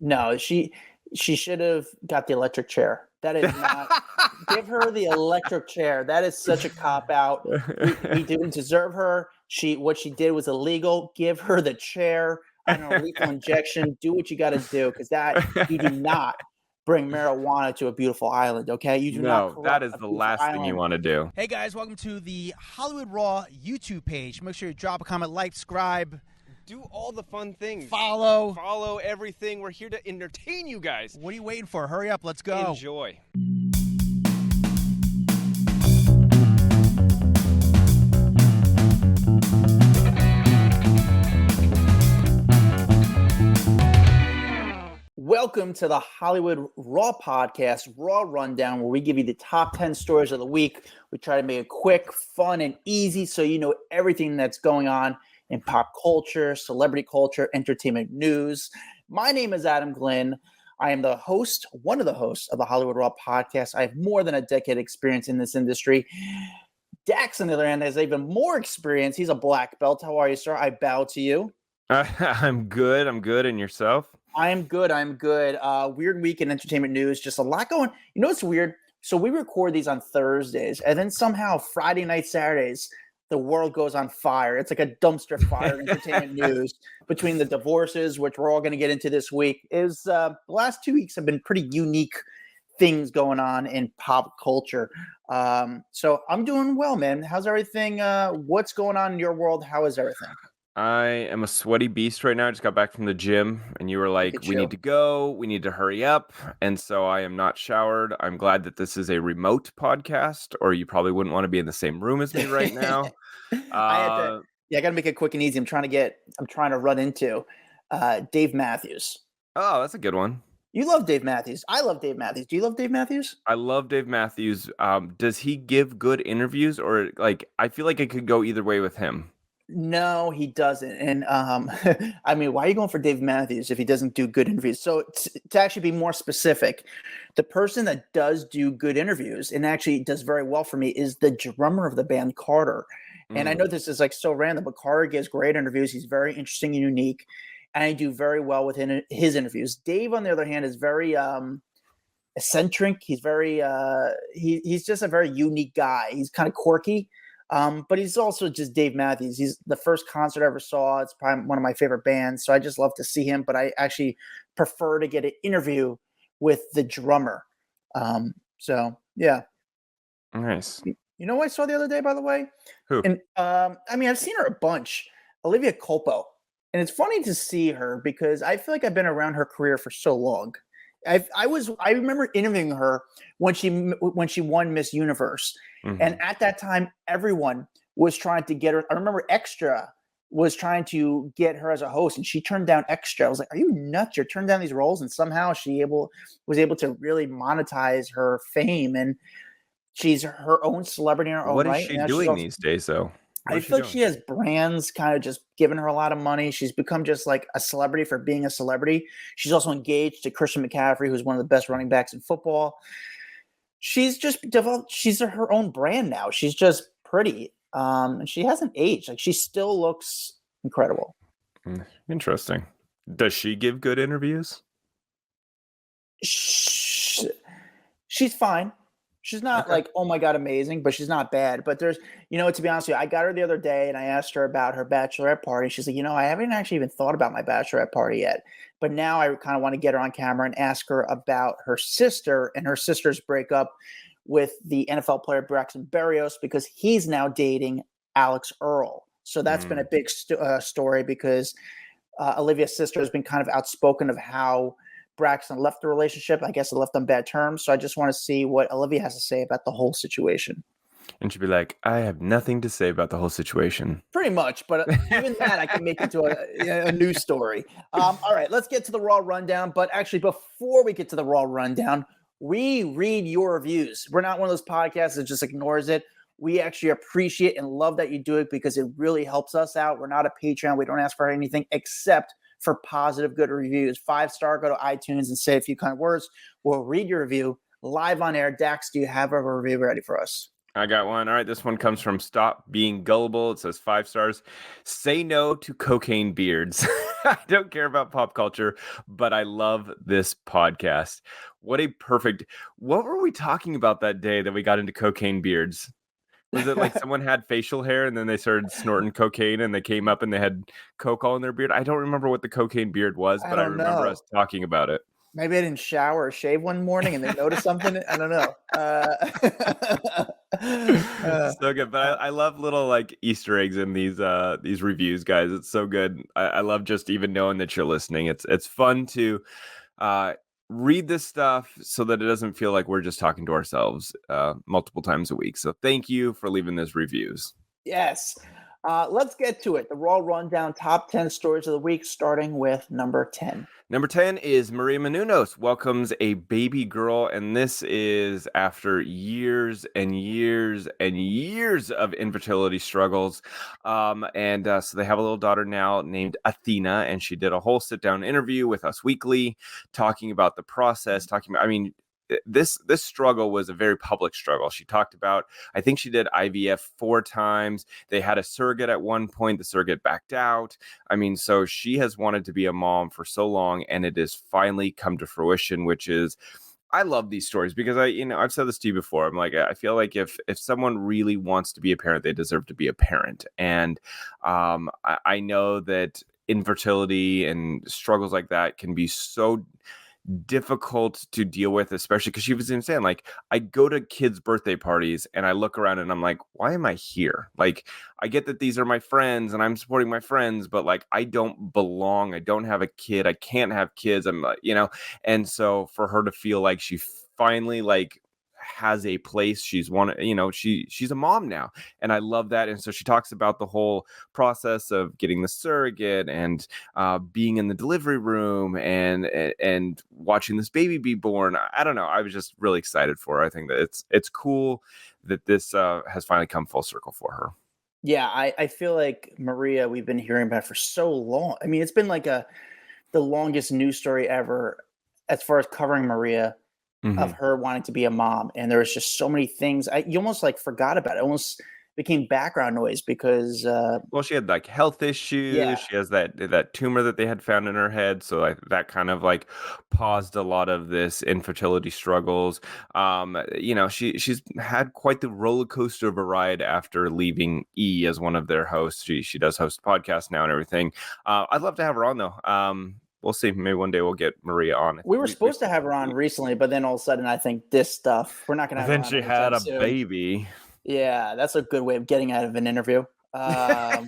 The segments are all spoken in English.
No, she should have got the electric chair. That is not give her the electric chair. That is such a cop out. We didn't deserve her. What she did was illegal. Give her the chair. I don't know, lethal injection. Do what you got to do, because you do not bring marijuana to a beautiful island. Okay, you do not. No, that is the last thing you want to do. Hey guys, welcome to the Hollywood Raw YouTube page. Make sure you drop a comment, like, subscribe. Do all the fun things. Follow everything. We're here to entertain you guys. What are you waiting for? Hurry up. Let's go. Enjoy. Welcome to the Hollywood Raw podcast, Raw Rundown, where we give you the top 10 stories of the week. We try to make it quick, fun, and easy so you know everything that's going on in pop culture, celebrity culture, entertainment news. My name is Adam Glyn. I am the host, one of the hosts of the Hollywood Raw podcast. I have more than a decade experience in this industry. Dax, on the other hand, has even more experience. He's a black belt. How are you, sir? I bow to you. I'm good. And yourself? I am good. Weird week in entertainment news. Just a lot going. You know what's weird? So we record these on Thursdays, and then somehow Friday night, Saturdays, the world goes on fire. It's like a dumpster fire of entertainment news between the divorces, which we're all going to get into this week. The last 2 weeks have been pretty unique things going on in pop culture. So I'm doing well, man. How's everything? What's going on in your world? How is everything? I am a sweaty beast right now. I just got back from the gym, and you were like, we need to go. We need to hurry up. And so I am not showered. I'm glad that this is a remote podcast, or you probably wouldn't want to be in the same room as me right now. I got to make it quick and easy. I'm trying to run into Dave Matthews. Oh, that's a good one. You love Dave Matthews. I love Dave Matthews. Do you love Dave Matthews? I love Dave Matthews. Does he give good interviews, or I feel like it could go either way with him? No, he doesn't. And I mean, why are you going for Dave Matthews if he doesn't do good interviews? So to actually be more specific, the person that does do good interviews and actually does very well for me is the drummer of the band, Carter. And I know this is so random, but Carter gives great interviews. He's very interesting and unique, and I do very well with his interviews. Dave, on the other hand, is very eccentric. He's very he's just a very unique guy. He's kind of quirky. But he's also just Dave Matthews. He's the first concert I ever saw. It's probably one of my favorite bands. So I just love to see him, but I actually prefer to get an interview with the drummer. So yeah. Nice. You know what I saw the other day, by the way? Who? And I've seen her a bunch. Olivia Culpo. And it's funny to see her because I feel like I've been around her career for so long. I remember interviewing her when she won Miss Universe. Mm-hmm. And at that time, everyone was trying to get her. I remember Extra was trying to get her as a host, and she turned down Extra. I was like, are you nuts? You're turning down these roles? And somehow she was able to really monetize her fame, and she's her own celebrity in her own right. What is she doing these days, though? I feel like she has brands kind of just giving her a lot of money. She's become just like a celebrity for being a celebrity. She's also engaged to Christian McCaffrey, who's one of the best running backs in football. She's just developed. She's her own brand now. She's just pretty. And she hasn't aged. She still looks incredible. Interesting. Does she give good interviews? She's fine. She's not oh my God, amazing, but she's not bad. But there's, to be honest with you, I got her the other day and I asked her about her bachelorette party. She's like, I haven't actually even thought about my bachelorette party yet. But now I kind of want to get her on camera and ask her about her sister and her sister's breakup with the NFL player Braxton Berrios, because he's now dating Alex Earl. So that's been a big story because Olivia's sister has been kind of outspoken of how Braxton left the relationship. I guess it left on bad terms. So I just want to see what Olivia has to say about the whole situation. And she'd be like, I have nothing to say about the whole situation. Pretty much. But even that, I can make into a news story. All right, let's get to the Raw Rundown. But actually, before we get to the Raw Rundown, we read your reviews. We're not one of those podcasts that just ignores it. We actually appreciate and love that you do it because it really helps us out. We're not a Patreon. We don't ask for anything except for positive, good reviews. 5-star, go to iTunes and say a few kind words. We'll read your review live on air. Dax, do you have a review ready for us? I got one. All right, this one comes from Stop Being Gullible. It says 5 stars. Say no to cocaine beards. I don't care about pop culture, but I love this podcast. What a perfect... What were we talking about that day that we got into cocaine beards? Was it like someone had facial hair and then they started snorting cocaine and they came up and they had coke all in their beard? I don't remember what the cocaine beard was, but I remember us talking about it. Maybe I didn't shower or shave one morning and they noticed something. I don't know. So good, but I love little like Easter eggs in these reviews, guys. It's so good. I love just even knowing that you're listening. It's fun to read this stuff so that it doesn't feel like we're just talking to ourselves multiple times a week. So thank you for leaving those reviews. Yes. Let's get to it. The Raw Rundown top 10 stories of the week, starting with number 10. Number 10 is Maria Menounos welcomes a baby girl, and this is after years and years and years of infertility struggles. So they have a little daughter now named Athena, and she did a whole sit-down interview with Us Weekly talking about the process, this struggle was a very public struggle. She talked about, I think she did IVF 4 times. They had a surrogate at one point. The surrogate backed out. So she has wanted to be a mom for so long, and it has finally come to fruition, which is, I love these stories because I've said this to you before. I'm like, I feel like if someone really wants to be a parent, they deserve to be a parent. And I know that infertility and struggles like that can be so difficult to deal with, especially because she was even saying, like, I go to kids' birthday parties and I look around and I'm like, why am I here? Like, I get that these are my friends and I'm supporting my friends, but like, I don't belong. I don't have a kid. I can't have kids. And so for her to feel like she finally like has a place, she's a mom now, and I love that. And so she talks about the whole process of getting the surrogate and being in the delivery room and watching this baby be born. I don't know, I was just really excited for her. I think that it's cool that this has finally come full circle for her. Yeah, I feel like Maria, we've been hearing about for so long. It's been like the longest news story ever as far as covering Maria. Mm-hmm. Of her wanting to be a mom, and there was just so many things you almost like forgot about it. Almost became background noise because she had like health issues. Yeah. She has that tumor that they had found in her head, so that kind of like paused a lot of this infertility struggles. She's had quite the roller coaster of a ride after leaving E as one of their hosts. She does host a podcast now and everything. I'd love to have her on though. We'll see. Maybe one day we'll get Maria on. We were supposed to have her on recently, but then all of a sudden, I think this stuff, we're not going to have her on. Then she had a baby. Yeah, that's a good way of getting out of an interview. Yeah,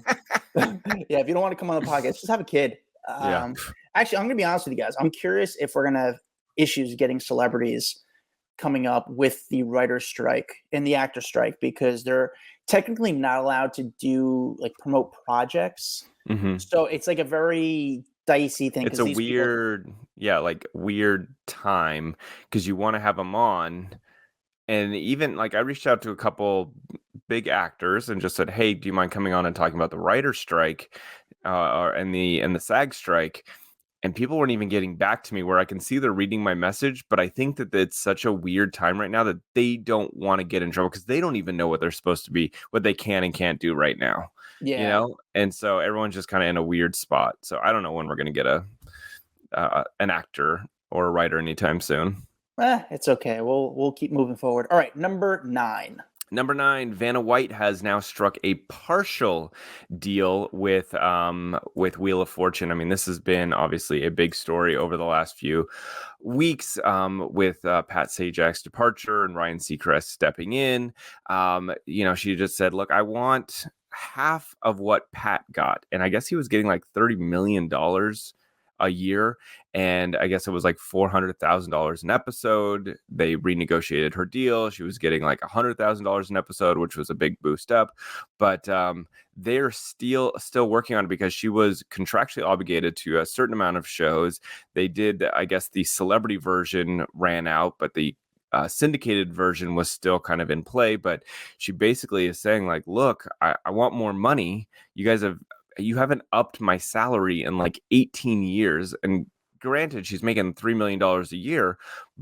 if you don't want to come on the podcast, just have a kid. Actually, I'm going to be honest with you guys. I'm curious if we're going to have issues getting celebrities coming up with the writer's strike and the actor strike, because they're technically not allowed to do promote projects. Mm-hmm. So it's like a very dicey thing. It's a weird time because you want to have them on, and even I reached out to a couple big actors and just said, hey, do you mind coming on and talking about the writer's strike and the SAG strike? And people weren't even getting back to me, where I can see they're reading my message, but I think that it's such a weird time right now that they don't want to get in trouble because they don't even know what they're supposed to be, what they can and can't do right now. Yeah. And so everyone's just kind of in a weird spot. So I don't know when we're going to get an actor or a writer anytime soon. It's okay. We'll keep moving forward. All right. Number 9. Number 9, Vanna White has now struck a partial deal with Wheel of Fortune. This has been obviously a big story over the last few weeks with Pat Sajak's departure and Ryan Seacrest stepping in. She just said, look, I want half of what Pat got. And I guess he was getting like $30 million a year, and I guess it was like $400,000 an episode. They renegotiated her deal. She was getting like $100,000 an episode, which was a big boost up. But they're still working on it because she was contractually obligated to a certain amount of shows. They did, I guess, the celebrity version ran out, but the syndicated version was still kind of in play. But she basically is saying, like, look, I want more money. You haven't upped my salary in like 18 years. And granted, she's making $3 million a year,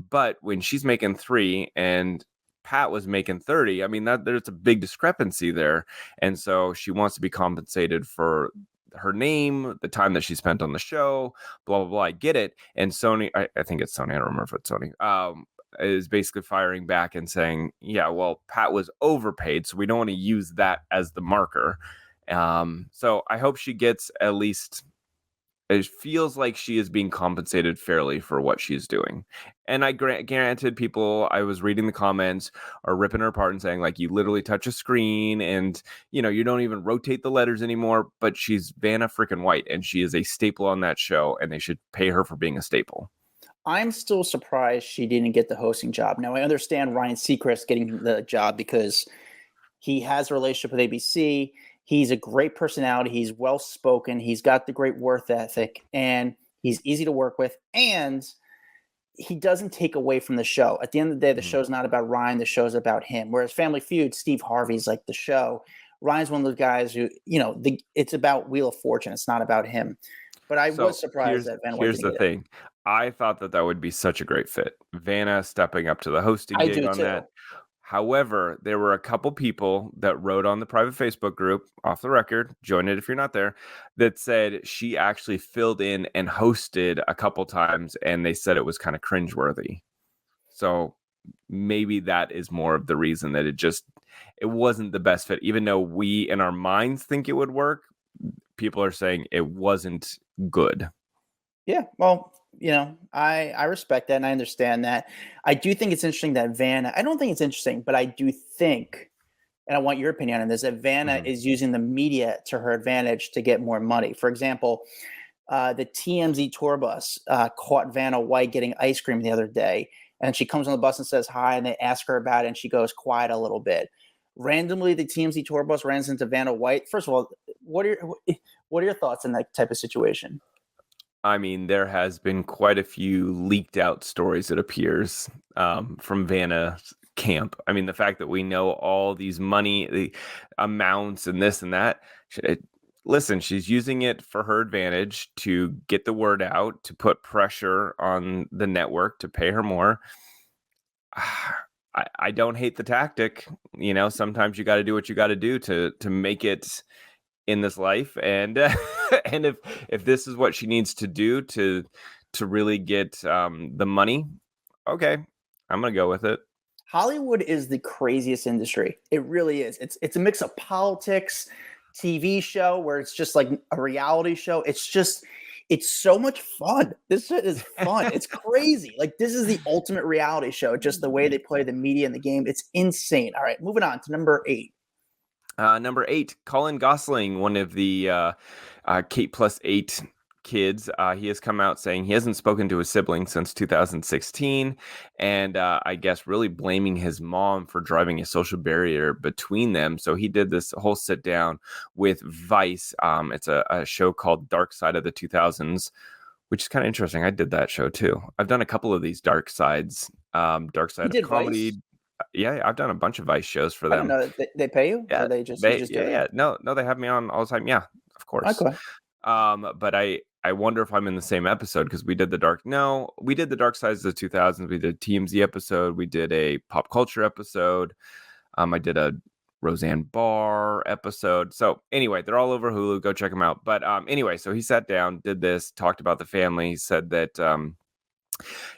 but when she's making $3 million and Pat was making 30. I mean, there's a big discrepancy there. And so she wants to be compensated for her name, the time that she spent on the show, blah, blah, blah. I get it. And Sony, I think it's Sony. I don't remember if it's Sony. Is basically firing back and saying, yeah, well, Pat was overpaid, so we don't want to use that as the marker. So I hope she gets at least, it feels like she is being compensated fairly for what she's doing. And I granted people, I was reading the comments, are ripping her apart and saying, like, you literally touch a screen and, you know, you don't even rotate the letters anymore. But she's Vanna freaking White, and she is a staple on that show, and they should pay her for being a staple. I'm still surprised she didn't get the hosting job. Now, I understand Ryan Seacrest getting the job because he has a relationship with ABC. He's a great personality. He's well-spoken. He's got the great work ethic, and he's easy to work with. And he doesn't take away from the show. At the end of the day, the show's not about Ryan. The show's about him. Whereas Family Feud, Steve Harvey's like the show. Ryan's one of those guys who, you know, it's about Wheel of Fortune. It's not about him. But I was surprised that Vanna. Here's the thing. I thought that would be such a great fit. Vanna stepping up to the hosting gig on that. However, there were a couple people that wrote on the private Facebook group, off the record, join it if you're not there, that said she actually filled in and hosted a couple times, and they said it was kind of cringeworthy. So maybe that is more of the reason that it wasn't the best fit. Even though we in our minds think it would work, people are saying it wasn't good. Yeah, well, you know, I respect that and I understand that. I do think it's interesting that Vanna, I don't think it's interesting, but I do think, and I want your opinion on this, that Vanna is using the media to her advantage to get more money. For example, the TMZ tour bus caught Vanna White getting ice cream the other day, and she comes on the bus and says hi, and they ask her about it, and she goes quiet a little bit. Randomly, the TMZ tour bus runs into Vanna White. First of all, what are your thoughts on that type of situation? I mean, there has been quite a few leaked out stories, it appears, from Vanna's camp. I mean, the fact that we know all these the amounts and this and that. Listen, she's using it for her advantage to get the word out, to put pressure on the network to pay her more. I don't hate the tactic. You know, sometimes you got to do what you got to do to make it in this life, and and if this is what she needs to do to really get the money, okay, I'm gonna go with it. Hollywood is the craziest industry. It really is. It's a mix of politics, TV show where it's just like a reality show. It's so much fun. This shit is fun. It's crazy. Like, this is the ultimate reality show. Just the way they play the media and the game. It's insane. All right, moving on to number 8. Number 8, Colin Gosling, one of the Kate plus 8 kids. He has come out saying he hasn't spoken to his siblings since 2016, and I guess really blaming his mom for driving a social barrier between them. So he did this whole sit down with Vice. It's a show called Dark Side of the 2000s, which is kind of interesting. I did that show too. I've done a couple of these dark sides, dark side of comedy. Vice? Yeah, I've done a bunch of Vice shows for them. I don't know. They pay you? Yeah, or they just yeah. No, they have me on all the time. Yeah, of course. Okay. But I wonder if I'm in the same episode because we did the dark sides of the 2000s. We did a TMZ episode. We did a pop culture episode. I did a Roseanne Barr episode. So anyway, they're all over Hulu. Go check them out. But anyway, so he sat down, did this, talked about the family. He said that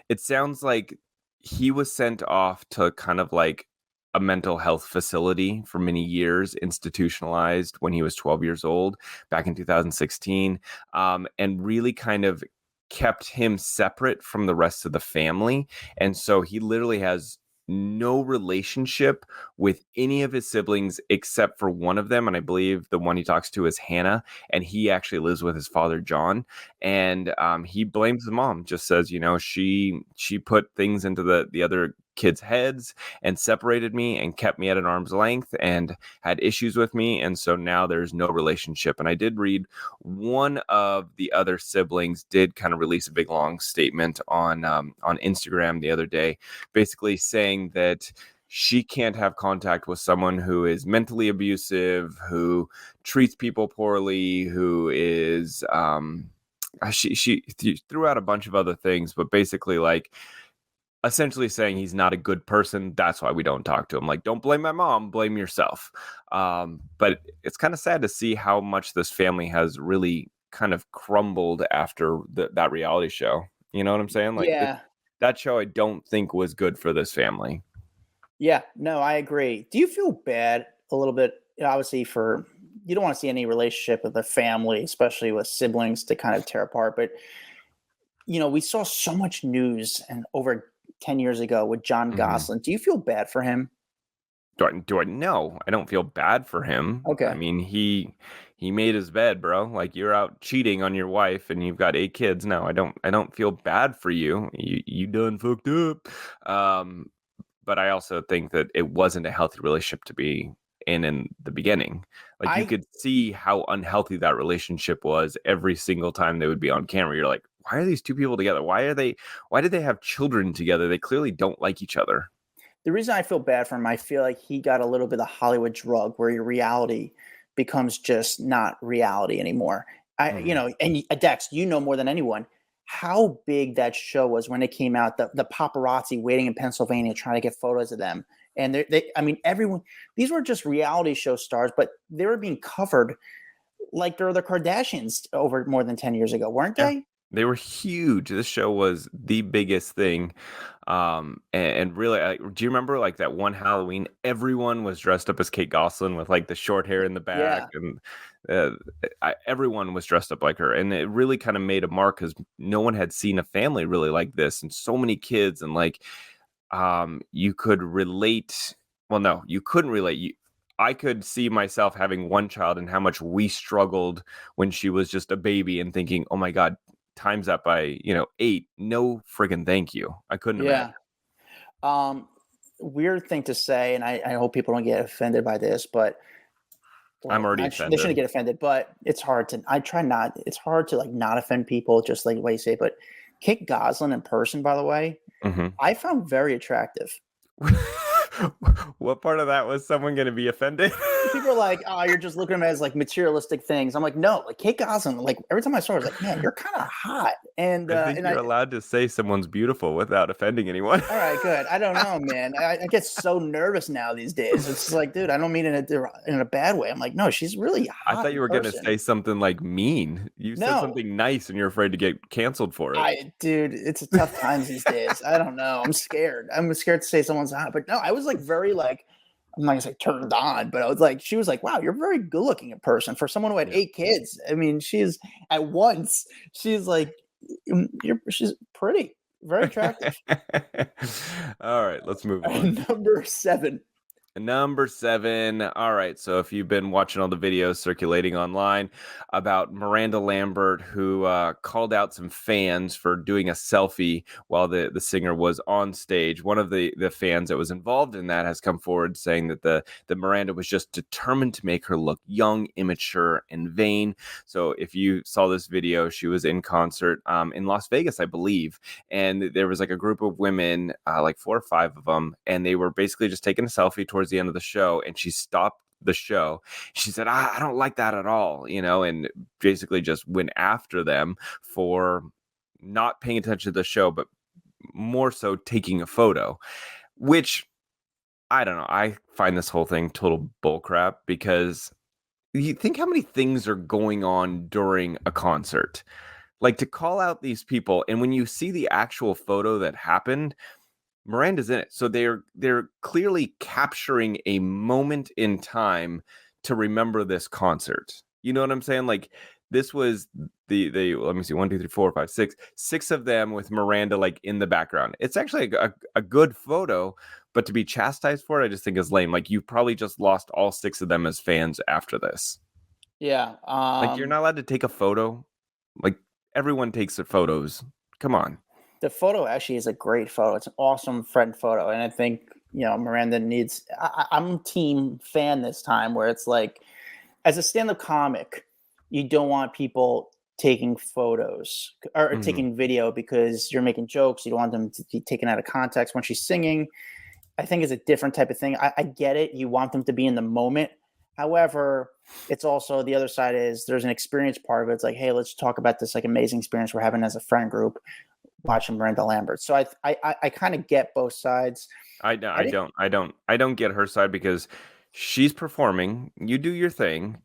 it sounds like he was sent off to kind of like a mental health facility for many years, institutionalized when he was 12 years old back in 2016, and really kind of kept him separate from the rest of the family. And so he literally has no relationship with any of his siblings except for one of them, and I believe the one he talks to is Hannah, and he actually lives with his father John, and he blames the mom, just says, you know, she put things into the other kids' heads and separated me and kept me at an arm's length and had issues with me, and so now there's no relationship. And I did read one of the other siblings did kind of release a big long statement on Instagram the other day, basically saying that she can't have contact with someone who is mentally abusive, who treats people poorly, who is she threw out a bunch of other things, but basically like essentially saying he's not a good person. That's why we don't talk to him. Like, don't blame my mom, blame yourself. But it's kind of sad to see how much this family has really kind of crumbled after that reality show. You know what I'm saying? Like, Yeah. that show I don't think was good for this family. Yeah, no, I agree. Do you feel bad a little bit, obviously, for you don't want to see any relationship with a family, especially with siblings, to kind of tear apart. But we saw so much news and over 10 years ago with John Gosselin. Do you feel bad for him? Do I know? I don't feel bad for him. Okay. I mean, he made his bed, bro. Like, you're out cheating on your wife and you've got 8 kids. No, I don't feel bad for you. You done fucked up. But I also think that it wasn't a healthy relationship to be in the beginning. Like, you could see how unhealthy that relationship was every single time they would be on camera. You're like, why are these two people together? Why did they have children together? They clearly don't like each other. The reason I feel bad for him, I feel like he got a little bit of Hollywood drug where your reality becomes just not reality anymore. And Dex, more than anyone, how big that show was when it came out, the paparazzi waiting in Pennsylvania trying to get photos of them. And everyone, these were just reality show stars, but they were being covered like they're the Kardashians over more than 10 years ago, weren't they? They were huge. This show was the biggest thing. And really, do you remember like that one Halloween? Everyone was dressed up as Kate Gosselin with like the short hair in the back, and everyone was dressed up like her. And it really kind of made a mark because no one had seen a family really like this, and so many kids, and like you could relate. Well, no, you couldn't relate. I could see myself having one child and how much we struggled when she was just a baby, and thinking, "Oh my God, times that by 8, no friggin' thank you." I couldn't imagine. Weird thing to say, and I hope people don't get offended by this, but I'm already offended. They shouldn't get offended, but it's hard to. I try not. It's hard to like not offend people, just like the way you say. But Kate Gosselin in person, by the way, I found very attractive. What part of that was someone going to be offended? People are like, "Oh, you're just looking at them as like materialistic things." I'm like, no, like Kate Gosselin. Like every time I saw her, I was like, man, you're kind of hot. And I think you're allowed to say someone's beautiful without offending anyone. All right, good. I don't know, man. I get so nervous now these days. It's like, dude, I don't mean it in a bad way. I'm like, no, she's really hot. I thought you were going to say something like mean. You said something nice, and you're afraid to get canceled for it. Dude, it's a tough times these days. I don't know. I'm scared. I'm scared to say someone's hot. But no, I was like very like, I'm not gonna say turned on, but I was like, she was like, wow, you're a very good looking in person for someone who had 8 kids. I mean, she's like, she's pretty, very attractive. All right, let's move on. Number 7. All right. So if you've been watching all the videos circulating online about Miranda Lambert, who called out some fans for doing a selfie while the singer was on stage, one of the fans that was involved in that has come forward saying that the Miranda was just determined to make her look young, immature, and vain. So if you saw this video, she was in concert in Las Vegas, I believe, and there was like a group of women, like 4 or 5 of them, and they were basically just taking a selfie towards the end of the show, and she stopped the show. She said, I don't like that at all, and basically just went after them for not paying attention to the show, but more so taking a photo, which I don't know. I find this whole thing total bullcrap, because you think how many things are going on during a concert, like to call out these people. And when you see the actual photo that happened, Miranda's in it. So they're clearly capturing a moment in time to remember this concert. You know what I'm saying? Like, this was the let me see, 1, 2, 3, 4, 5, 6 of them with Miranda like in the background. It's actually a good photo, but to be chastised for it, I just think is lame. Like, you probably just lost all 6 of them as fans after this. Yeah. Like, you're not allowed to take a photo. Like, everyone takes their photos. Come on. The photo actually is a great photo. It's an awesome friend photo. And I think, Miranda needs, I'm team fan this time, where it's like, as a stand-up comic, you don't want people taking photos or taking video because you're making jokes. You don't want them to be taken out of context when she's singing. I think it's a different type of thing. I get it. You want them to be in the moment. However, it's also the other side is there's an experience part of it. It's like, hey, let's talk about this like amazing experience we're having as a friend group. watching Miranda Lambert. So I kind of get both sides. I don't get her side because she's performing. You do your thing.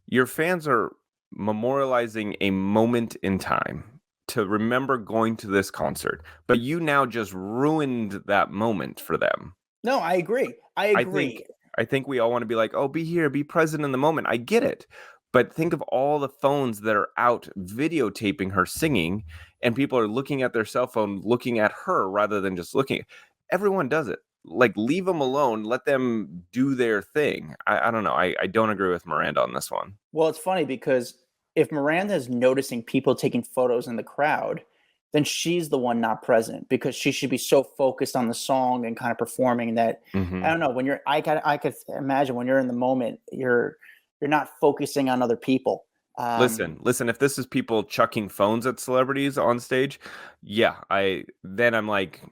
Your fans are memorializing a moment in time to remember going to this concert, but you now just ruined that moment for them. No, I agree. I think we all want to be like, oh, be here, be present in the moment. I get it. But think of all the phones that are out videotaping her singing, and people are looking at their cell phone, looking at her rather than just looking. Everyone does it. Like, leave them alone. Let them do their thing. I don't know. I don't agree with Miranda on this one. Well, it's funny because if Miranda is noticing people taking photos in the crowd, then she's the one not present because she should be so focused on the song and kind of performing that I don't know. When I could imagine when you're in the moment, you're not focusing on other people. Listen, if this is people chucking phones at celebrities on stage, then I'm like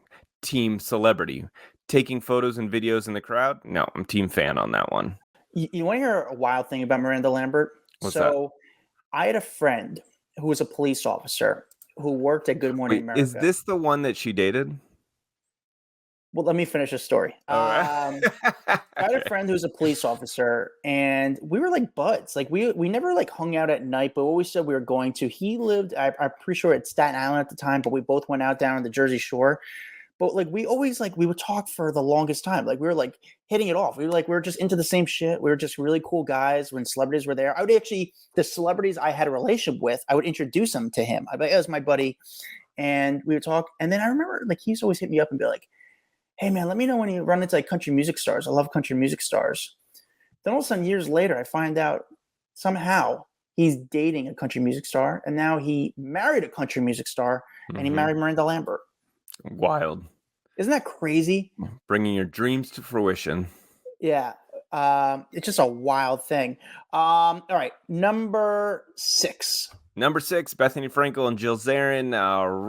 team celebrity. Taking photos and videos in the crowd, no, I'm team fan on that one. You want to hear a wild thing about Miranda Lambert? What's that? I had a friend who was a police officer who worked at Good Morning America. Is this the one that she dated? Well, let me finish the story. Right. I had a friend who was a police officer, and we were like buds. Like we never like hung out at night, but always said we were going to. He lived, I'm pretty sure, at Staten Island at the time, but we both went out down on the Jersey Shore. But like we always we would talk for the longest time. Like we were like hitting it off. We were just into the same shit. We were just really cool guys when celebrities were there. I would actually, the celebrities I had a relationship with, I would introduce them to him. I'd be like, "That's my buddy," and we would talk. And then I remember like he used to always hit me up and be like, "Hey man, let me know when you run into like country music stars. I love country music stars." Then all of a sudden, years later, I find out somehow he's dating a country music star, and now he married a country music star, and he married Miranda Lambert. Wild. Isn't that crazy? Bringing your dreams to fruition. Yeah. It's just a wild thing. All right. Number 6. Bethanny Frankel and Jill Zarin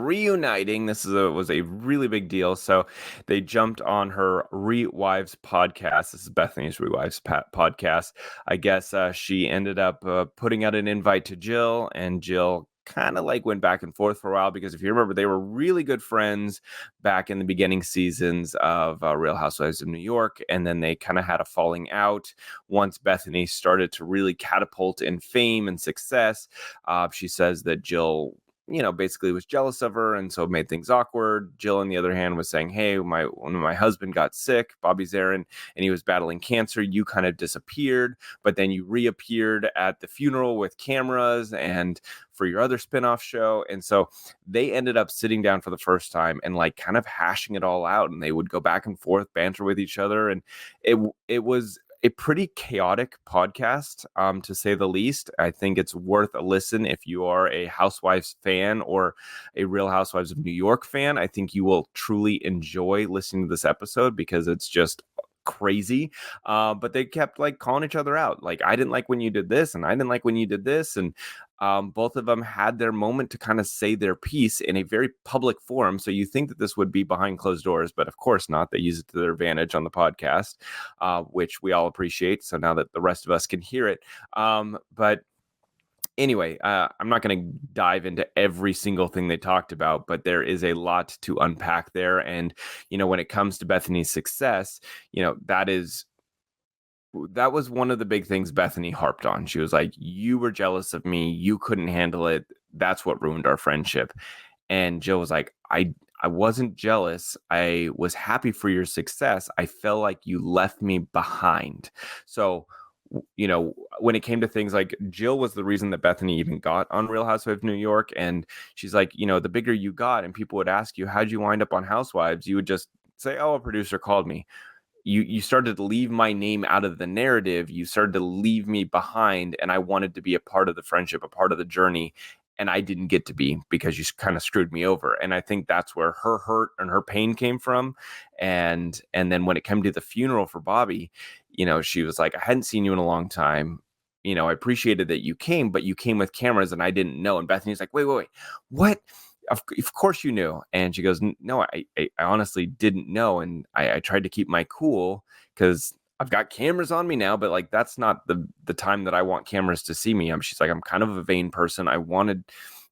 reuniting. This was a really big deal. So they jumped on her Rewives podcast. This is Bethany's Rewives podcast. I guess she ended up putting out an invite to Jill, and Jill kind of like went back and forth for a while because if you remember, they were really good friends back in the beginning seasons of Real Housewives of New York, and then they kind of had a falling out once Bethanny started to really catapult in fame and success. She says that Jill basically was jealous of her, and so it made things awkward. Jill, on the other hand, was saying, hey, when my husband got sick, Bobby Zarin, and he was battling cancer, you kind of disappeared, but then you reappeared at the funeral with cameras and for your other spinoff show. And so they ended up sitting down for the first time and like kind of hashing it all out, and they would go back and forth, banter with each other. And it was a pretty chaotic podcast, to say the least. I think it's worth a listen if you are a Housewives fan or a Real Housewives of New York fan. I think you will truly enjoy listening to this episode because it's just crazy. But they kept like calling each other out. Like, I didn't like when you did this, and I didn't like when you did this. And both of them had their moment to kind of say their piece in a very public forum. So you think that this would be behind closed doors, but of course not. They use it to their advantage on the podcast, which we all appreciate. So now that the rest of us can hear it. But anyway, I'm not going to dive into every single thing they talked about, but there is a lot to unpack there. And, when it comes to Bethanny's success, that was one of the big things Bethanny harped on. She was like, you were jealous of me. You couldn't handle it. That's what ruined our friendship. And Jill was like, I wasn't jealous. I was happy for your success. I felt like you left me behind. So, when it came to things like Jill was the reason that Bethanny even got on Real Housewives of New York. And she's like, the bigger you got and people would ask you, how'd you wind up on Housewives? You would just say, oh, a producer called me. You started to leave my name out of the narrative. You started to leave me behind, and I wanted to be a part of the friendship, a part of the journey, and I didn't get to be because you kind of screwed me over. And I think that's where her hurt and her pain came from. And then when it came to the funeral for Bobby, she was like, I hadn't seen you in a long time. I appreciated that you came, but you came with cameras and I didn't know. And Bethany's like, wait, what? Of course you knew. And she goes, no, I honestly didn't know. And I tried to keep my cool because I've got cameras on me now, but like, that's not the time that I want cameras to see me. She's like, I'm kind of a vain person. I wanted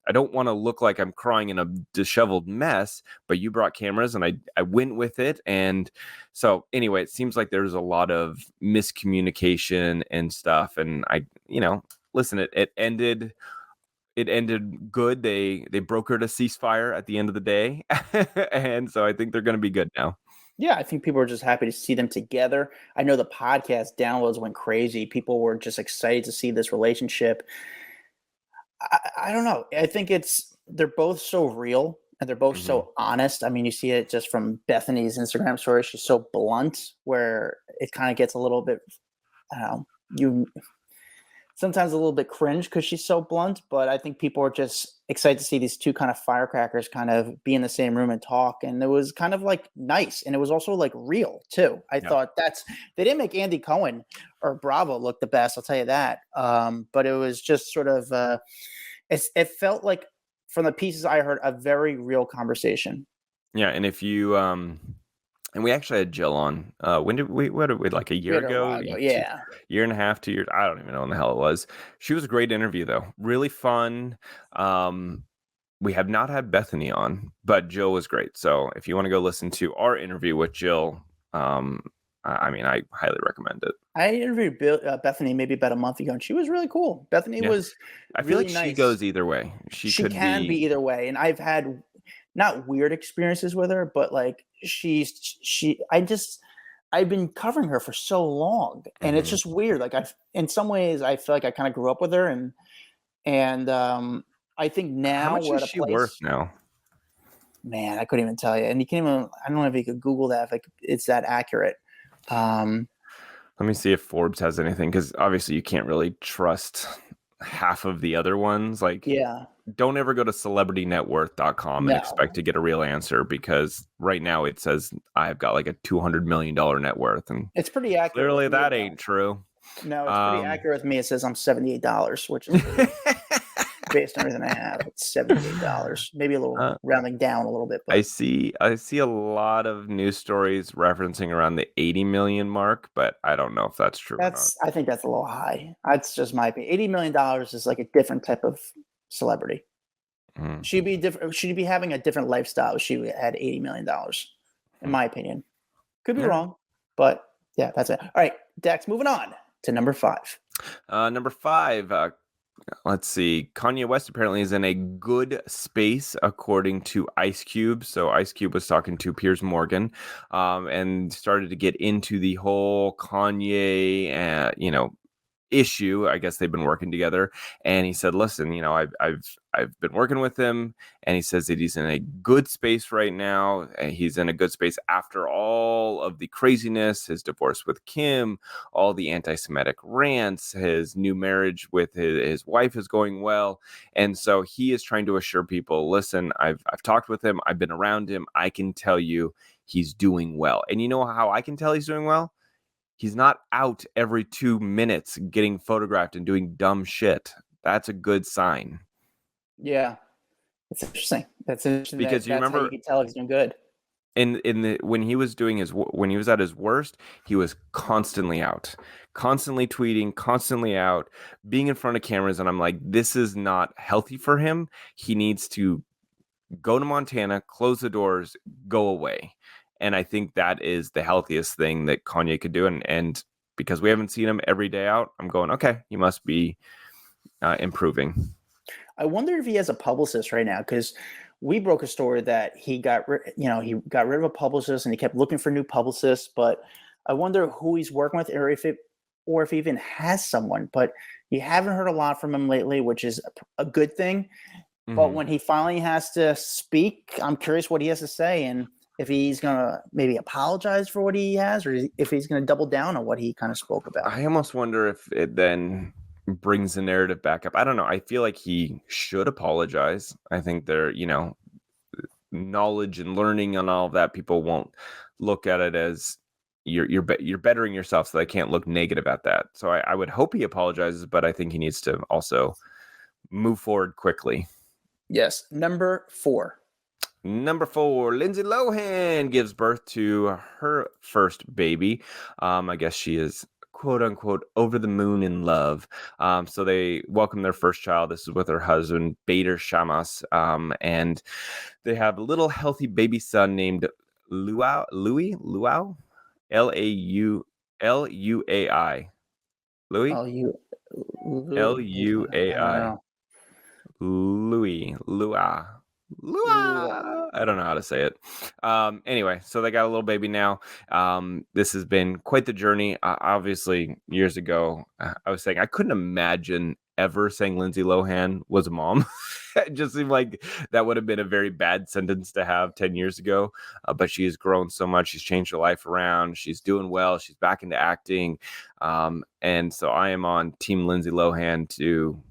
I don't want to look like I'm crying in a disheveled mess, but you brought cameras and I went with it. And so anyway, it seems like there's a lot of miscommunication and stuff. And listen, it ended good. They brokered a ceasefire at the end of the day. And so I think they're going to be good now. Yeah, I think people are just happy to see them together. I know the podcast downloads went crazy. People were just excited to see this relationship. I don't know. I think they're both so real and they're both so honest. I mean, you see it just from Bethanny's Instagram story. She's so blunt where it kind of gets a little bit, I don't know, sometimes a little bit cringe because she's so blunt, but I think people are just excited to see these two kind of firecrackers kind of be in the same room and talk. And it was kind of like nice. And it was also like real too. I thought they didn't make Andy Cohen or Bravo look the best. I'll tell you that. But it was just sort of, it felt like from the pieces I heard, a very real conversation. Yeah. And if you, and we actually had Jill on. When did we? What did we like a year ago? Yeah, year and a half, 2 years. I don't even know when the hell it was. She was a great interview though, really fun. We have not had Bethanny on, but Jill was great. So if you want to go listen to our interview with Jill, I highly recommend it. I interviewed Bethanny maybe about a month ago, and she was really cool. Bethanny was. I feel really nice. She goes either way. She can be either way, and I've had not weird experiences with her, but like I've been covering her for so long, and it's just weird. Like in some ways I feel like I kind of grew up with her, and I think now how much we're is at a she place, worth now? Man, I couldn't even tell you. And you can't even, I don't know if you could Google that if it's that accurate. Let me see if Forbes has anything, because obviously you can't really trust half of the other ones. Like, don't ever go to celebritynetworth.com and expect to get a real answer, because right now it says I've got like a $200 million net worth, and it's pretty accurate. Clearly that ain't true. No, it's pretty accurate with me. It says I'm $78, which is based on everything I have. It's $78, maybe a little rounding down a little bit. But I see a lot of news stories referencing around the 80 million mark, but I don't know if that's true or not. I think that's a little high. That's just my opinion. $80 million is like a different type of celebrity. She'd be different. She'd be having a different lifestyle if she had $80 million, in my opinion. Could be wrong, but yeah, that's it. All right, Dax, moving on to number 5. Number 5, let's see. Kanye West apparently is in a good space, according to Ice Cube. So Ice Cube was talking to Piers Morgan, and started to get into the whole Kanye, issue. I guess they've been working together, and he said, "Listen, I've been working with him," and he says that he's in a good space right now. He's in a good space after all of the craziness, his divorce with Kim, all the anti-Semitic rants, his new marriage with his wife is going well, and so he is trying to assure people, "Listen, I've talked with him, I've been around him, I can tell you he's doing well." And you know how I can tell he's doing well? He's not out every 2 minutes getting photographed and doing dumb shit. That's a good sign. Yeah, that's interesting. That's interesting because you remember how you can tell he's doing good. When he was at his worst, he was constantly out, constantly tweeting, constantly out, being in front of cameras, and I'm like, this is not healthy for him. He needs to go to Montana, close the doors, go away. And I think that is the healthiest thing that Kanye could do. And because we haven't seen him every day out, I'm going, okay, he must be improving. I wonder if he has a publicist right now, because we broke a story that he got rid of a publicist and he kept looking for new publicists. But I wonder who he's working with, or if he even has someone. But you haven't heard a lot from him lately, which is a good thing. Mm-hmm. But when he finally has to speak, I'm curious what he has to say, and if he's going to maybe apologize for what he has, or if he's going to double down on what he kind of spoke about. I almost wonder if it then brings the narrative back up. I don't know. I feel like he should apologize. I think knowledge and learning and all of that, people won't look at it as you're bettering yourself, so they can't look negative at that. So I would hope he apologizes, but I think he needs to also move forward quickly. Yes. Number 4, Lindsay Lohan gives birth to her first baby. I guess she is quote unquote over the moon in love. So they welcome their first child. This is with her husband, Bader Shamas. And they have a little healthy baby son named Luau, Luai. Louis? Oh, you, I don't Luai. know. Lua. Lua. I don't know how to say it. Anyway, so they got a little baby now. This has been quite the journey. Obviously, years ago, I was saying I couldn't imagine ever saying Lindsay Lohan was a mom. It just seemed like that would have been a very bad sentence to have 10 years ago. But she has grown so much. She's changed her life around. She's doing well. She's back into acting. And so I am on Team Lindsay Lohan to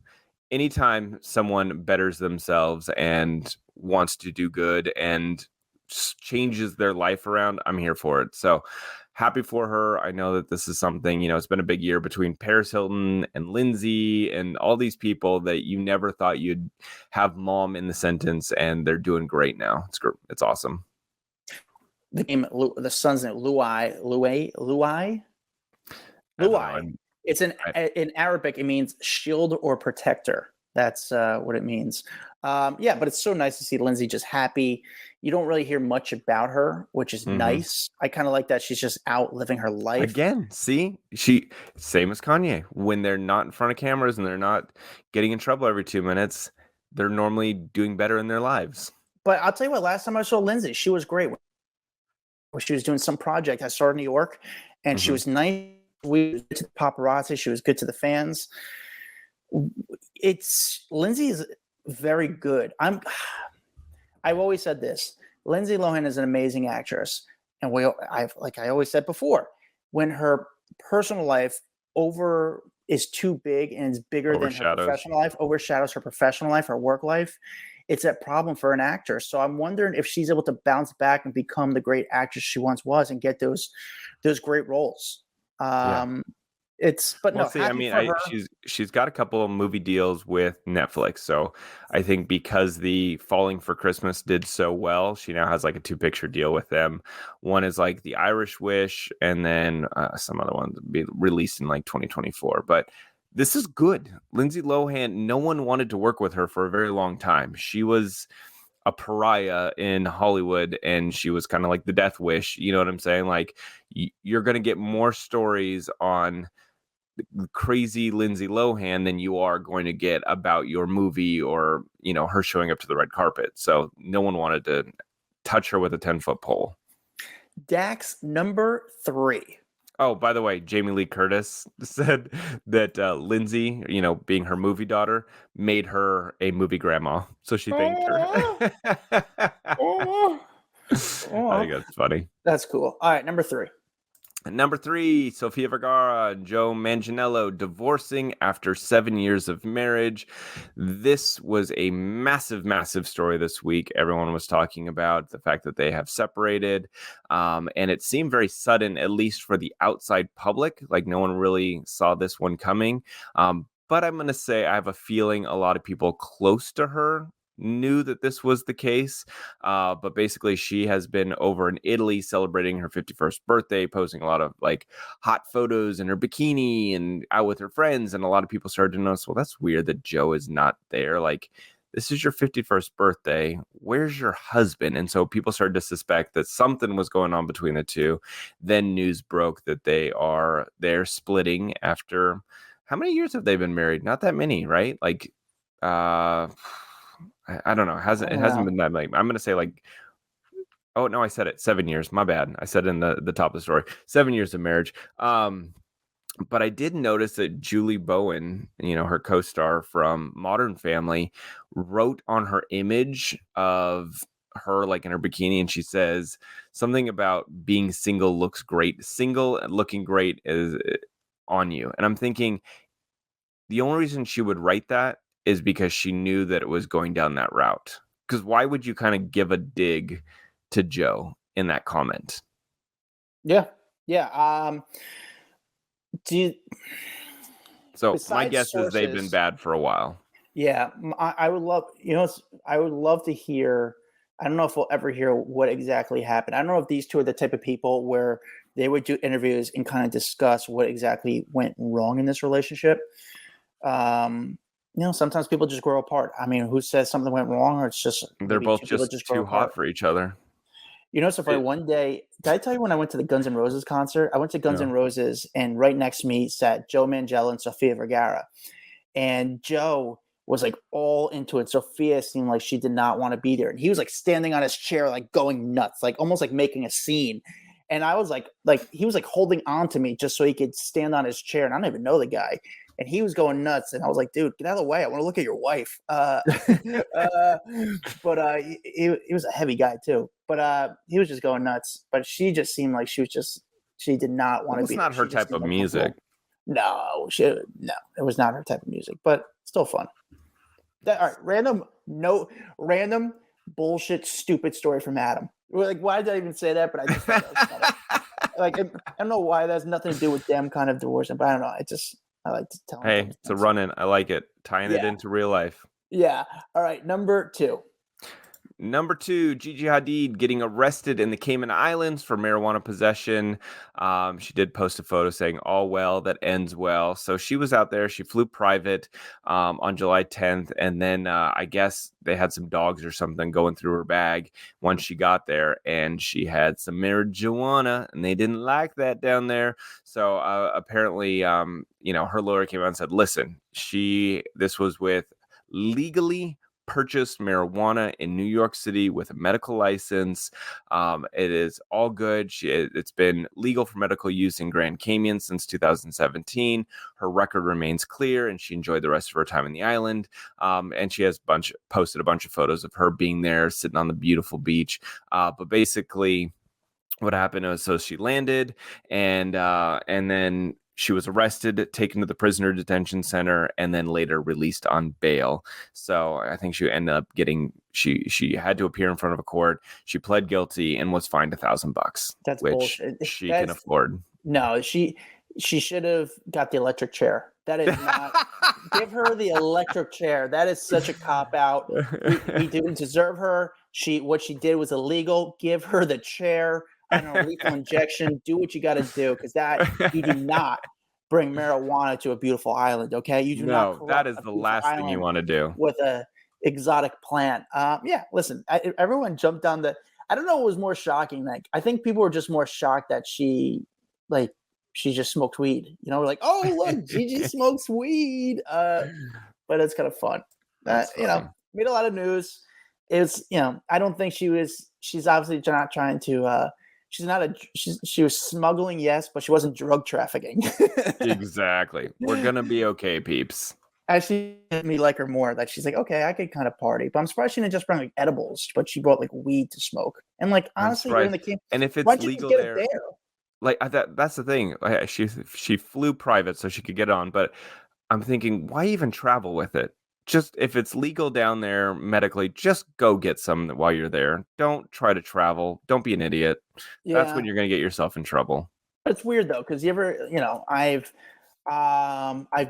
anytime someone betters themselves and wants to do good and changes their life around, I'm here for it. So happy for her. I know that this is something, it's been a big year between Paris Hilton and Lindsay and all these people that you never thought you'd have mom in the sentence, and they're doing great now. It's awesome. The son's name, Luai. It's in Arabic. It means shield or protector. That's what it means. But it's so nice to see Lindsay just happy. You don't really hear much about her, which is nice. I kind of like that she's just out living her life. Again, see, she same as Kanye. When they're not in front of cameras and they're not getting in trouble every 2 minutes, they're normally doing better in their lives. But I'll tell you what, last time I saw Lindsay, she was great. She was doing some project. I saw her in New York, and she was nice. We were good to the paparazzi. She was good to the fans. Lindsay is very good. I've always said this. Lindsay Lohan is an amazing actress, and I always said before, when her personal life is too big and is bigger than her professional life, overshadows her professional life, her work life, it's a problem for an actor. So I'm wondering if she's able to bounce back and become the great actress she once was and get those great roles. She's got a couple of movie deals with Netflix. So I think because the Falling for Christmas did so well, she now has like a 2-picture deal with them. One is like The Irish Wish, and then some other ones be released in like 2024. But this is good. Lindsay Lohan, no one wanted to work with her for a very long time. She was a pariah in Hollywood, and she was kind of like the death wish. You know what I'm saying? Like, you're going to get more stories on crazy Lindsay Lohan than you are going to get about your movie or, her showing up to the red carpet. So no one wanted to touch her with a 10-foot pole. Dax, number 3. Oh, by the way, Jamie Lee Curtis said that Lindsay, being her movie daughter, made her a movie grandma. So she thanked her. I think that's funny. That's cool. All right, number 3. Number 3, Sofia Vergara and Joe Manganiello divorcing after 7 years of marriage. This was a massive, massive story this week. Everyone was talking about the fact that they have separated. And it seemed very sudden, at least for the outside public. Like no one really saw this one coming. But I'm going to say I have a feeling a lot of people close to her knew that this was the case, but basically she has been over in Italy celebrating her 51st birthday, posting a lot of like hot photos in her bikini and out with her friends, and a lot of people started to notice, well, that's weird that Joe is not there. Like, this is your 51st birthday. Where's your husband? And so people started to suspect that something was going on between the two. Then news broke that they're splitting after, how many years have they been married? Not that many, right? Like, I don't know. It hasn't been that late. I'm going to say like, oh no, I said it 7 years. My bad. I said it in the top of the story, 7 years of marriage. But I did notice that Julie Bowen, her co-star from Modern Family, wrote on her image of her like in her bikini, and she says something about being single looks great. Single and looking great is on you. And I'm thinking the only reason she would write that is because she knew that it was going down that route. Because why would you kind of give a dig to Joe in that comment? Yeah. So my guess is they've been bad for a while. Yeah, I would love, I would love to hear. I don't know if we'll ever hear what exactly happened. I don't know if these two are the type of people where they would do interviews and kind of discuss what exactly went wrong in this relationship. Sometimes people just grow apart. I mean, who says something went wrong, or it's just They're both people just grow too hot apart. for each other. So for one day, did I tell you when I went to the Guns N' Roses concert? I went to Guns N' Roses, and right next to me sat Joe Manganiello and Sofia Vergara. And Joe was like all into it. Sofia seemed like she did not want to be there. And he was like standing on his chair, like going nuts, like almost like making a scene. And I was like he was like holding on to me just so he could stand on his chair. And I don't even know the guy. And he was going nuts. And I was like, dude, get out of the way. I want to look at your wife. But he was a heavy guy too. But he was just going nuts. But she just seemed like she did not want to be. It's not her type of music. No, it was not her type of music, but still fun. All right, random bullshit, stupid story from Adam. Like, why did I even say that? But I just thought that was funny. Like, I don't know why that has nothing to do with them kind of divorcing, but I don't know. I like to tell. Hey, it's a run-in. I like it. Tying it into real life. Yeah. All right, number 2. Number 2, Gigi Hadid getting arrested in the Cayman Islands for marijuana possession. She did post a photo saying, all well that ends well. So she was out there. She flew private on July 10th. And then I guess they had some dogs or something going through her bag once she got there. And she had some marijuana, and they didn't like that down there. So apparently, her lawyer came out and said, listen, this was with legally purchased marijuana in New York City with a medical license. It is all good. It's been legal for medical use in Grand Cayman since 2017. Her record remains clear, and she enjoyed the rest of her time in the island. And she has posted a bunch of photos of her being there, sitting on the beautiful beach. But basically, what happened was, so she landed, and then she was arrested, taken to the prisoner detention center, and then later released on bail. So I think she ended up she had to appear in front of a court. She pled guilty and was fined $1,000. That's which bullshit. She can afford. No, she should have got the electric chair. That is not. Give her the electric chair. That is such a cop out. We didn't deserve her. What she did was illegal. Give her the chair. I don't know, lethal injection. Do what you got to do, because you do not bring marijuana to a beautiful island. Okay, you do not. No, that is the last thing you want to do with a exotic plant. Listen, everyone jumped on the. I don't know what was more shocking. Like, I think people were just more shocked that she just smoked weed. We're like, oh look, Gigi smokes weed. But it's kind of fun. Made a lot of news. It's I don't think she's obviously not trying to. She was smuggling, yes, but she wasn't drug trafficking. Exactly. We're gonna be okay, peeps. Actually, made me like her more. That she's like, okay, I could kind of party, but I'm surprised she didn't just bring like edibles, but she brought like weed to smoke. And like, honestly, you're in the camp. And if it's legal there, like that's the thing. She flew private so she could get on, but I'm thinking, why even travel with it? Just if it's legal down there medically, just go get some while you're there. Don't try to travel. Don't be an idiot. Yeah. That's when you're going to get yourself in trouble. It's weird though, because you ever, I've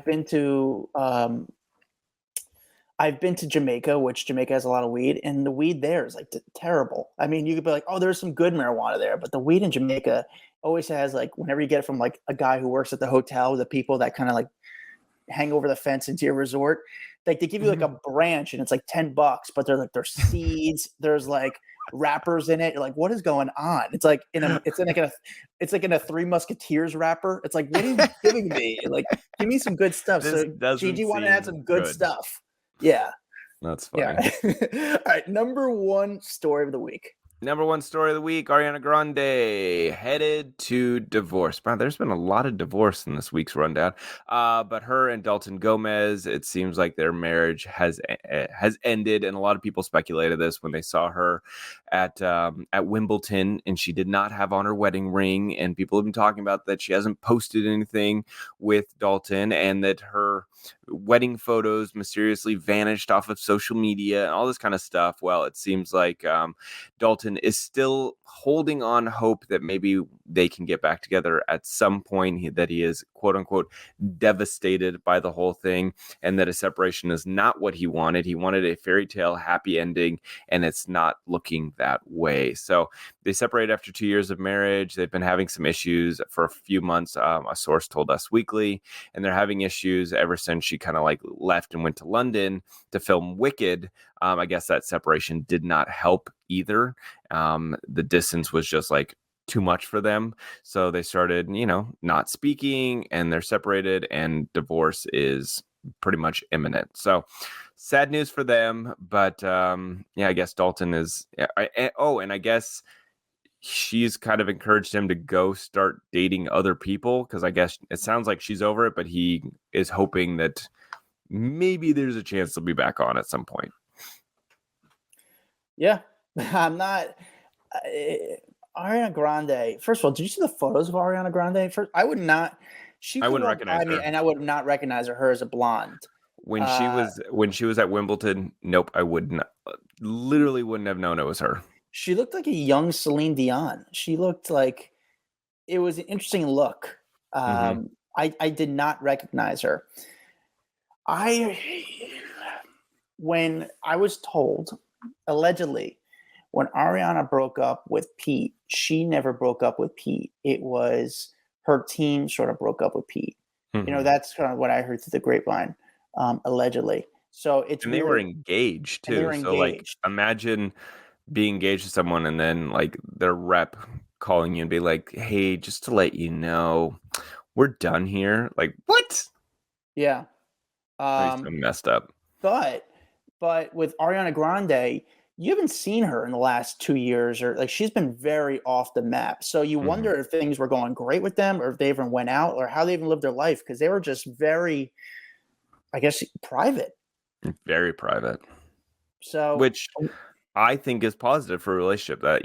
been to Jamaica, which Jamaica has a lot of weed, and the weed there is like terrible. I mean, you could be like, oh, there's some good marijuana there, but the weed in Jamaica always has like, whenever you get it from like a guy who works at the hotel, the people that kind of like hang over the fence into your resort. Like they give you like a branch and it's like $10, but there's seeds, there's like wrappers in it. You're like, what is going on? It's like in a Three Musketeers wrapper. It's like, what are you giving me? Like, give me some good stuff. So Gigi wanted to add some good stuff. Yeah. That's funny. Yeah. All right. Number 1 story of the week. Number 1 story of the week, Ariana Grande headed to divorce. Wow, there's been a lot of divorce in this week's rundown. But her and Dalton Gomez, it seems like their marriage has ended, and a lot of people speculated this when they saw her at Wimbledon, and she did not have on her wedding ring, and people have been talking about that she hasn't posted anything with Dalton, and that her wedding photos mysteriously vanished off of social media and all this kind of stuff. Well, it seems like Dalton Dalton is still holding on hope that maybe they can get back together at some point, that he is, quote unquote, devastated by the whole thing, and that a separation is not what he wanted. He wanted a fairy tale happy ending, and it's not looking that way. So they separated after 2 years of marriage. They've been having some issues for a few months, a source told Us Weekly, and they're having issues ever since she kind of like left and went to London to film Wicked. I guess that separation did not help either. The distance was just like too much for them. So they started, not speaking, and they're separated, and divorce is pretty much imminent. So sad news for them. But I guess Dalton is. And I guess she's kind of encouraged him to go start dating other people, because I guess it sounds like she's over it, but he is hoping that maybe there's a chance they'll be back on at some point. Yeah, I'm not. Ariana Grande. First of all, did you see the photos of Ariana Grande? First, I would not. I wouldn't recognize her, and I would not recognize her as a blonde. When she was at Wimbledon, nope, I would not. Literally wouldn't have known it was her. She looked like a young Celine Dion. She looked like it was an interesting look. I did not recognize her. When I was told, allegedly, when Ariana broke up with Pete, she never broke up with Pete. It was her team sort of broke up with Pete. That's kind of what I heard through the grapevine, allegedly. So it's and they were engaged too. So like, imagine being engaged to someone and then like their rep calling you and be like, "Hey, just to let you know, we're done here." Like, what? Yeah. So messed up. But with Ariana Grande, you haven't seen her in the last 2 years, or like she's been very off the map. So you wonder if things were going great with them, or if they even went out, or how they even lived their life, because they were just very, I guess, private. Very private. So, which I think is positive for a relationship. That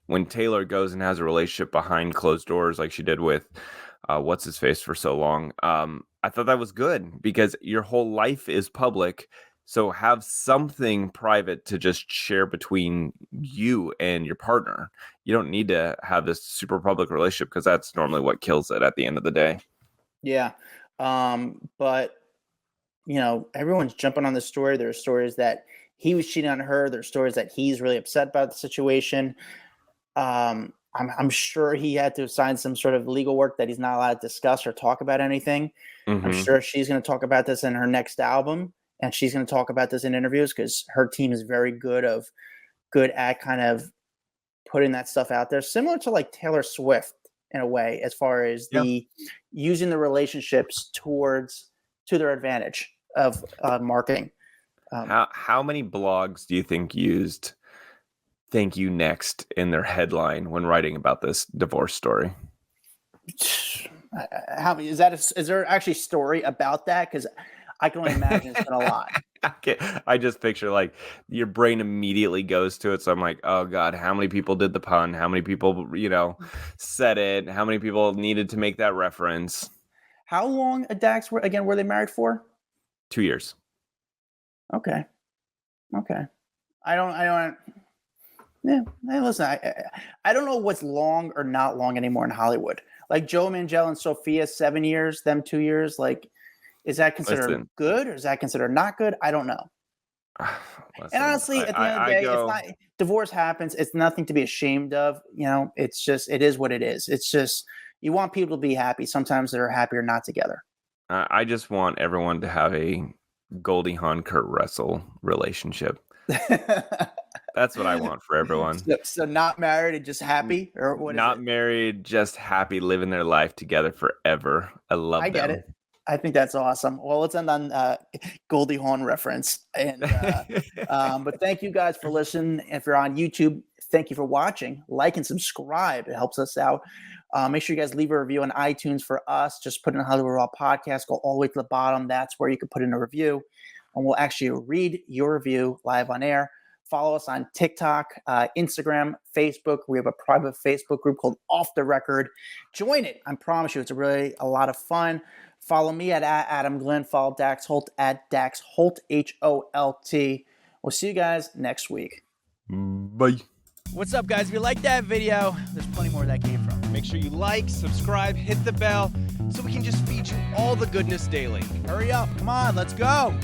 when Taylor goes and has a relationship behind closed doors, like she did with what's his face for so long, I thought that was good, because your whole life is public. So have something private to just share between you and your partner. You don't need to have this super public relationship, because that's normally what kills it at the end of the day. Yeah. But everyone's jumping on the story. There are stories that he was cheating on her. There's stories that he's really upset about the situation. I'm sure he had to sign some sort of legal work that he's not allowed to discuss or talk about anything. I'm sure she's going to talk about this in her next album, and she's going to talk about this in interviews, because her team is very good at kind of putting that stuff out there, similar to like Taylor Swift in a way, as far as the using the relationships to their advantage of marketing. How many blogs do you think used "thank you next" in their headline when writing about this divorce story? How many is that? Is there actually a story about that? Because I can only imagine it's been a lot. I just picture like your brain immediately goes to it. So I'm like, oh God, how many people did the pun? How many people, said it? How many people needed to make that reference? How long Dax were they married for? 2 years. Okay. I don't. Yeah. Hey, listen, I don't know what's long or not long anymore in Hollywood. Like Joe Manganiello and Sofia, 7 years, them 2 years. Like, is that considered good, or is that considered not good? I don't know. And honestly, at the end of the day, it's not, divorce happens. It's nothing to be ashamed of. It's just, it is what it is. It's just, you want people to be happy. Sometimes they're happier not together. I just want everyone to have a Goldie Hawn Kurt Russell relationship. That's what I want for everyone. So not married and just happy, or what? Not married, just happy, living their life together forever. I love them. I get it. I think that's awesome. Well, let's end on Goldie Hawn reference. And but thank you guys for listening. If you're on YouTube, thank you for watching. Like and subscribe. It helps us out. Make sure you guys leave a review on iTunes for us. Just put in Hollywood Raw Podcast. Go all the way to the bottom. That's where you can put in a review, and we'll actually read your review live on air. Follow us on TikTok, Instagram, Facebook. We have a private Facebook group called Off the Record. Join it. I promise you, it's really a lot of fun. Follow me at Adam Glyn. Follow Dax Holt at Dax Holt, Holt. We'll see you guys next week. Bye. What's up, guys? If you like that video, there's plenty more where that came from. Make sure you like, subscribe, hit the bell so we can just feed you all the goodness daily. Hurry up. Come on, let's go.